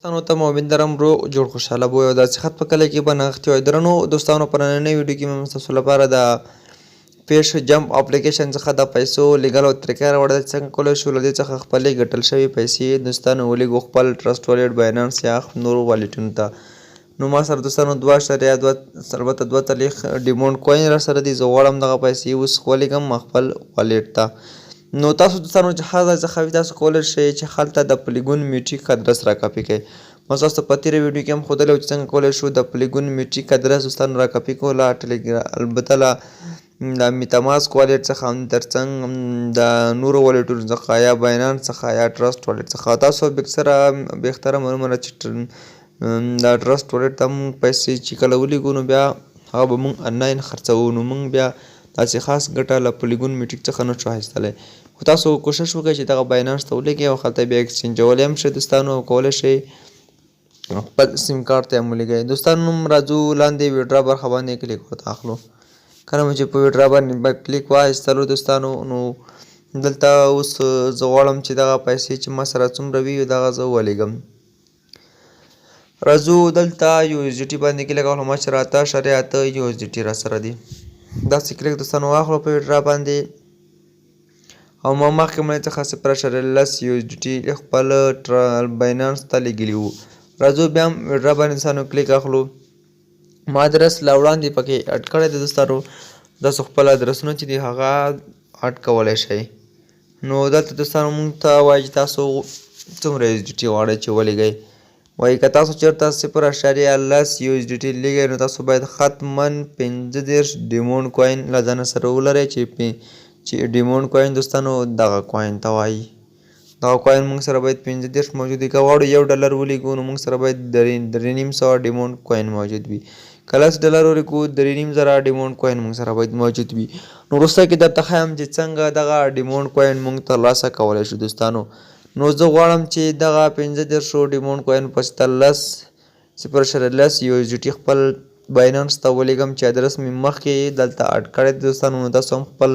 دوستانو ته مو امیدوارم روغ جوړ خوشحاله به یو داسې خط په کله کې به نغښتي وای. درنو دوستانو په نننۍ ویډیو کې مې ستاسو لپاره د پیش جمپ اپلیکیشن څخه د پیسو لیږل او طریقه راوړه چې څنګه کولی شو له دې څخه خپلې ګټل شوي پیسې دوستانو ولیږو خپل ټرسټ والېټ باینانس یا نورو والېټونو ته. نو ما سره دوستانو 2.2 البته 2 تلیخ ډیمونډ کوین را سره دي. زه غواړم دغه پیسې اوس ولیږم خپل والېټ ته. نو تاسو دوستانو چې هر ځای څخه وي تاسو کولی شئ چې هلته د پلیګون میټریک ادرس را کاپي کړئ. ما تاسو ته په تېره ویډیو کې هم ښودلی چې څنګه کولی شو د پلیګون میټریک ادرس دوستانو را کاپي کړو له البته له د میتاماسک والېټ څخه ترڅنګ د نورو والېټونو څخه یا باینانس څخه یا ټرسټ والېټ څخه. تاسو بهتره معلومه ده چې د ټرسټ والېټ ته موږ پیسې چې کله ولیږو نو بیا هغه به موږ انلاین خرڅوو. نو موږ بیا داسې خاص ګټه له پلیګون میټریک څخه نه شو اخیستلی. خو تاسو کوشش وکړئ چې دغه باینانس ته ولېږئ او هلته بیا ایکسچینجولی هم شئ دوستانو او کولی شئ خپل سیم کارت ته هم ولېږئ. دوستانو راځو لاندې ویډرا برخه باندې کلیک ورته اخلو. کله مو چې په ویډرا باندې کلیک واخیستلو دوستانو نو دلته اوس زه غواړم چې دغه پیسې چې ما سره څومره وي دغه زه ولیږم. راځو دلته یو ایس ډي ټي باندې کلیک واخلو. ما چې 8.8 یو ایس ډي ټي را سره دي. داسې کلیک دوستانو واخلو په ویډرا باندې او ما مخکې مړی څخه 0.10 یو ایس ډي ټي خپل باینانس ته لیږلي وو. راځو بیا هم ویډرا باندې دوستانو کلیک اخلو. ما ادرس لا وړاندې پکې اډ کړی دی دوستانو. تاسو خپل ادرسونه چې دي هغه اډ کولی شئ. نو دلته دوستانو موږ ته وایي چې تاسو څومره یو ایس ډي ټي غواړئ چې ولیږئ. وایي که تاسو چېرته 0.10 یو ایس ډي ټي لیږئ نو تاسو باید حتما 15 ډیمونډ کوین له ځانه سره ولرئ چې ډیمونډ کوین دوستانو دغه کوین ته وایي. دغه کوین موږ سره باید 15 موجود وي. که غواړو $1 ولیږو نو موږ سره باید 3.5 ډیمونډ کوین موجود وي. که $10 ولیږو 3.5 ډیمونډ کوین موږ سره باید موجود وي. نو وروسته کې درته ښایم چې څنګه دغه ډیمونډ کوین موږ ترلاسه کولی شو دوستانو. نو زه غواړم چې دغه 15 ډیمونډ کوین پسې 0.10 یو ایس ډي ټي خپل باینانس ته ولیږم چې ادرس مې مخکې دلته اډ کړی دی دوستانو. نو تاسو هم خپل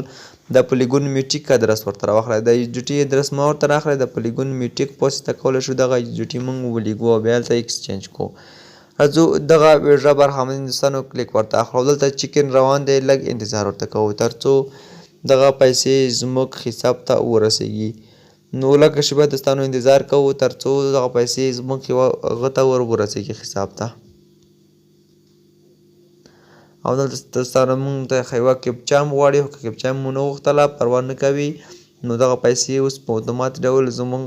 د پلیګون میټریک ادرس ورته راواخلئ. د یو ایس ډي ټي ادرس مه ورته راخلئ، د پلیګون میټریک په واسطه کولی شو دغه یو ایس ډي ټي موږ ولیږو او بیا هلته ایکسچینج کړو. راځو دغه ویډرا برخه باندې دوستانو کلیک ورته اخلو. دلته چیکن روان دی، لږ انتظار ورته کوو تر څو دغه پیسې زموږ حساب ته ورسیږي. نو لږه شیبه دوستانو انتظار کوو تر څو دغه پیسې زموږ هغه ته ورسیږي حساب ته. او دلته دوستانو موږ ته یوه کیپچا هم غواړي، خو که کیپچا مو نه غوښتله پروا نه کوي. نو دغه پیسې اوس په اتومات ډول زموږ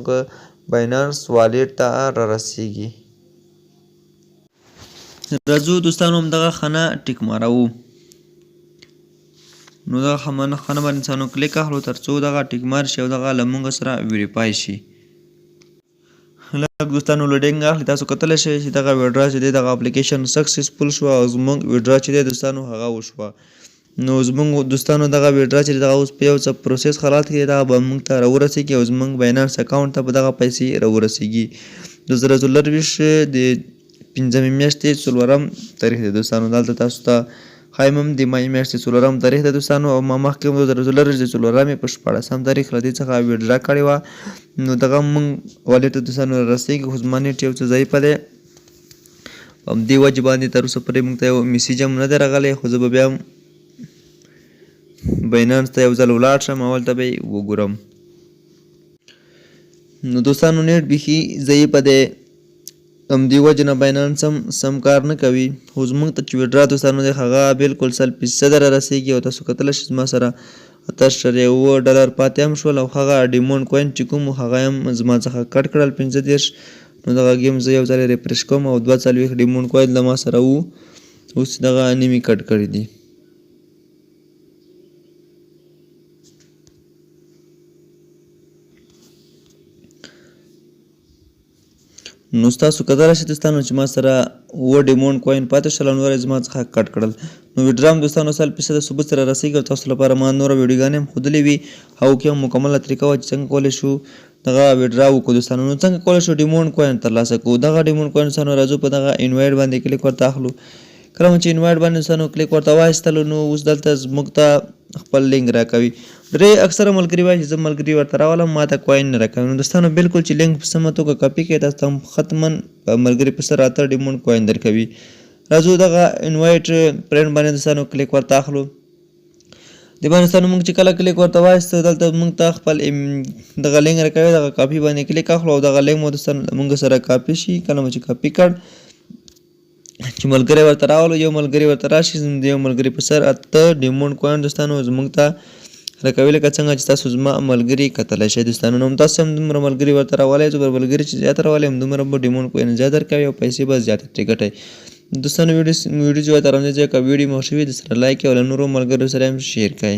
باینانس والېټ ته رارسیږي. راځو دوستانو همدغه خانه ټیک ماروو. نو دغه خانه باندې انسانو کلیک اخلو تر څو دغه ټیک مار شي او دغه له موږ سره ویریفای شي. لږ دوستانو لوډینګ اخلي. تاسو کتلی شئ چې دغه ویډرا چې دی دغه اپلیکیشن سکسسفل شوه او زموږ ویډرا چې دی دوستانو هغه وشوه. نو زموږ دوستانو دغه ویډرا چې دی دغه اوس په یو څه پروسس حالات کې دی، دغه به موږ ته راورسیږي او زموږ باینانس اکاونټ ته به دغه پیسې راورسیږي. د 2024 د 5مې میاشتې 4م تاریخ دی دوستانو. دلته تاسو ته ښایم هم د مای میاشتې 4م تاریخ دی دوستانو. او ما مخکې هم د 2024 د 4مې په 14م تاریخ له دې څخه ویډرا کړې وه. نو دغه موږ والېټ ته دوستانو رارسیږي. خو زما نیټ یو څه ضعیفه دی، په همدې وجې باندې تر اوسه پورې موږ ته یو میسیج هم نه دی راغلی. خو زه به بیا هم باینانس ته یو ځل ولاړ شم او هلته به یې وګورم. نو دوستانو نیټ بیخي ضعیفه دی، همدې وجې نه باینانس هم سم کار نه کوي. خو زموږ ته چې ویډرا دوستانو دی هغه بالکل 100% رارسیږي. او تاسو کتلی شئ زما سره 8.7 ډالر پاتې هم شول او هغه ډیمونډ کوین چې کوم هغه هم زما څخه کټ کړل 15. نو دغه ګیم زه یو ځل ریفریش کوم او 42 ډیمونډ کوین له ما سره وو، اوس دغه نیمې کټ کړي دي. نو تاسو کتلی شئ دوستانو چې ما سره 7 ډیمونډ کوین پاتې شول او نور یې زما څخه کټ کړل. نو ویډرا هم دوستانو 100% ثبوت سره رسیږي او تاسو لپاره ما نوره ویډیوګانې هم ښودلې وي. هغو کې هم مکمله طریقه وه چې څنګه کولی شو دغه ویډرا وکړو دوستانو. نو څنګه کولی شو ډیمونډ کوین ترلاسه کړو. دغه ډیمونډ کوین دوستانو راځو په دغه انوایټ باندې کلیک ورته اخلو. کله چې انوایټ باندې دوستانو کلیک ورته واخیستلو نو اوس دلته موږ ته خپل لینک راکوي. ډېر اکثره ملګري وایي چې زه ملګري ورته راولم ما ته کوین نه راکوي. نو دوستانو بالکل چې لینک په سمه توګه کاپي کړئ تاسو ته ختما په ملګري په سر اته ډیمونډ کوین درکوي. راځو دغه انوایټ فرینډ باندې دوستانو کلیک ورته اخلو. د باندې دوستانو موږ چې کله کلیک ورته واخیسته دلته موږ ته خپل دغه لینک راکوي دغه کاپي باندې کلیک اخلو او دغه لینک مو دوستانو موږ سره کاپي شي. کله مو چې کاپي کړ چې ملګری ورته راولو یو ملګری ورته راشي د یو ملګري په سر اته ډیمونډ کوین دوستانو زموږ ته راکوي لکه څنګه چې تاسو زما ملګري کتلی شئ دوستانو. نو تاسو هم دومره ملګري ورته راولی زه به ملګري چې زیات راولئ همدومره به ډیمونډ کوین زیات درکوي او پیسې به زیاتې ترې ګټئ. دوستانو ویډیو چې ورته رمځئ چې که ویډیو مو ښه وي د سره لایک او له نورو ملګرو سره هم شیر کړئ.